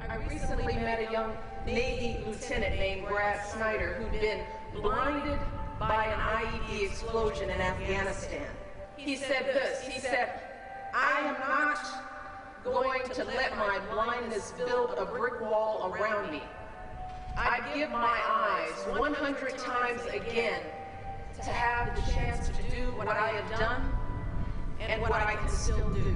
I recently met a young Navy lieutenant named Brad Snyder who'd been blinded by an IED explosion in Afghanistan. He said this, he said, "I am not going to let my blindness build a brick wall around me. I give my eyes 100 times again to have the chance to do what I have done and what I can still do."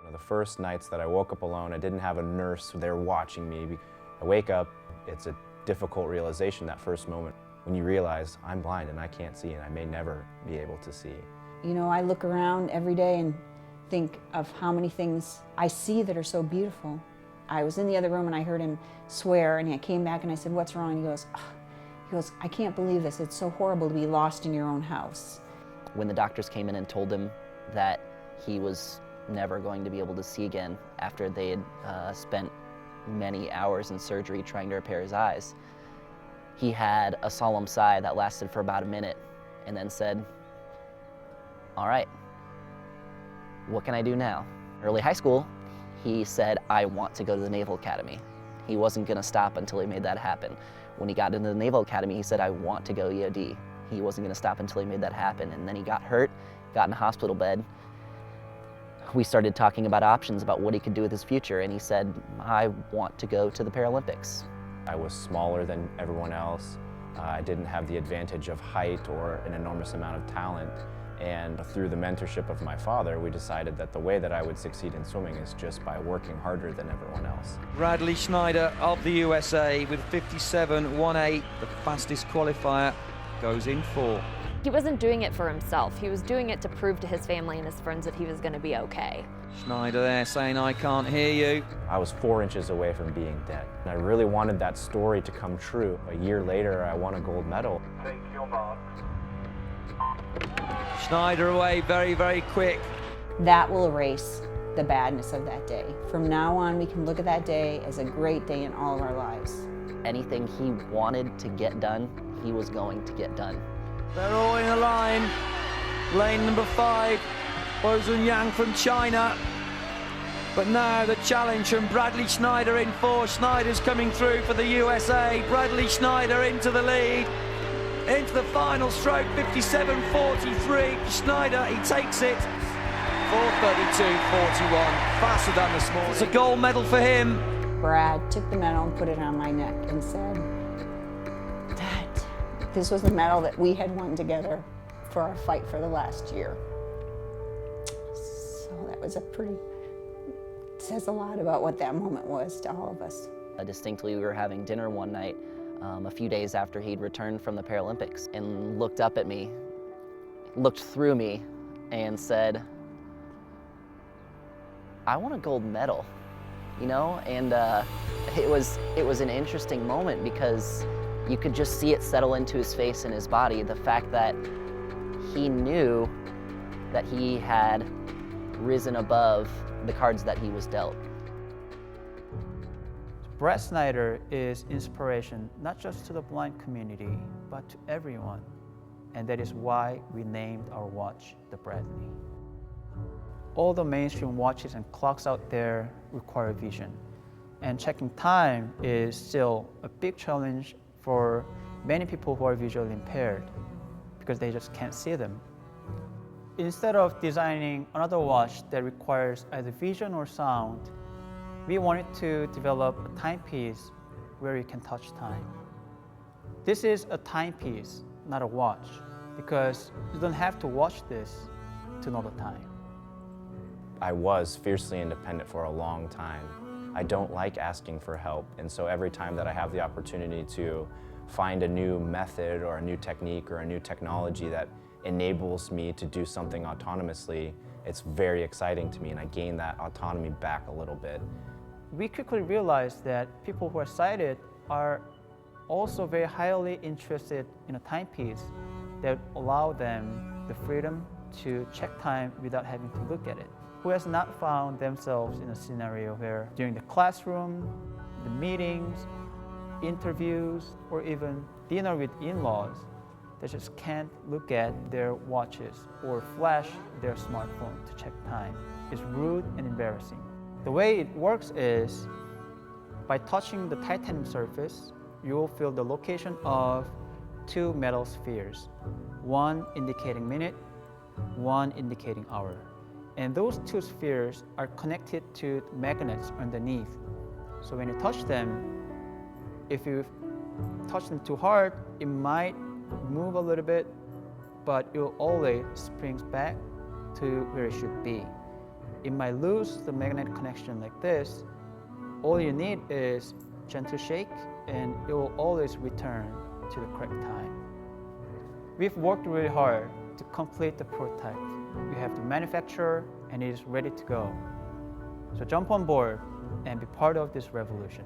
One of the first nights that I woke up alone, I didn't have a nurse there watching me. I wake up, it's a difficult realization that first moment when you realize I'm blind and I can't see and I may never be able to see. You know, I look around every day and think of how many things I see that are so beautiful. I was in the other room and I heard him swear, and I came back and I said, "What's wrong?" And he goes, "I can't believe this. It's so horrible to be lost in your own house." When the doctors came in and told him that he was never going to be able to see again after they had spent many hours in surgery trying to repair his eyes, he had a solemn sigh that lasted for about a minute and then said, "All right, what can I do now?" Early high school, he said, "I want to go to the Naval Academy." He wasn't going to stop until he made that happen. When he got into the Naval Academy, he said, "I want to go EOD." He wasn't going to stop until he made that happen. And then he got hurt, got in a hospital bed. We started talking about options, about what he could do with his future, and he said, "I want to go to the Paralympics." I was smaller than everyone else. I didn't have the advantage of height or an enormous amount of talent. And through the mentorship of my father, we decided that the way that I would succeed in swimming is just by working harder than everyone else. Bradley Snyder of the USA with 57.18, the fastest qualifier, goes in 4. He wasn't doing it for himself. He was doing it to prove to his family and his friends that he was going to be okay. Schneider there saying, "I can't hear you." I was 4 inches away from being dead. And I really wanted that story to come true. A year later, I won a gold medal. Take your mark. Schneider away very, very quick. That will erase the badness of that day. From now on, we can look at that day as a great day in all of our lives. Anything he wanted to get done, he was going to get done. They're all in a line. Lane number 5, Bo Yang from China. But now the challenge from Bradley Snyder in 4. Snyder's coming through for the USA. Bradley Snyder into the lead. Into the final stroke, 57.43. Snyder, he takes it. 4:32.41, faster than this morning. It's a gold medal for him. Brad took the medal and put it on my neck and said that this was the medal that we had won together for our fight for the last year. So that was says a lot about what that moment was to all of us. Distinctly, we were having dinner one night a few days after he'd returned from the Paralympics, and looked up at me, looked through me, and said, "I want a gold medal," you know? And it was an interesting moment because you could just see it settle into his face and his body, the fact that he knew that he had risen above the cards that he was dealt. Brad Snyder is inspiration not just to the blind community, but to everyone. And that is why we named our watch the Bradley. All the mainstream watches and clocks out there require vision. And checking time is still a big challenge for many people who are visually impaired because they just can't see them. Instead of designing another watch that requires either vision or sound, we wanted to develop a timepiece where you can touch time. This is a timepiece, not a watch, because you don't have to watch this to know the time. I was fiercely independent for a long time. I don't like asking for help, and so every time that I have the opportunity to find a new method or a new technique or a new technology that enables me to do something autonomously, it's very exciting to me, and I gain that autonomy back a little bit. We quickly realized that people who are sighted are also very highly interested in a timepiece that allow them the freedom to check time without having to look at it. Who has not found themselves in a scenario where during the classroom, the meetings, interviews, or even dinner with in-laws, they just can't look at their watches or flash their smartphone to check time. It's rude and embarrassing. The way it works is By touching the titanium surface, you will feel the location of two metal spheres, one indicating minute, one indicating hour. And those two spheres are connected to magnets underneath. So when you touch them, if you touch them too hard, it might move a little bit, but it will always springs back to where it should be. It might lose the magnetic connection like this. All you need is gentle shake and it will always return to the correct time. We've worked really hard to complete the prototype. We have the manufacturer and it is ready to go. So jump on board and be part of this revolution.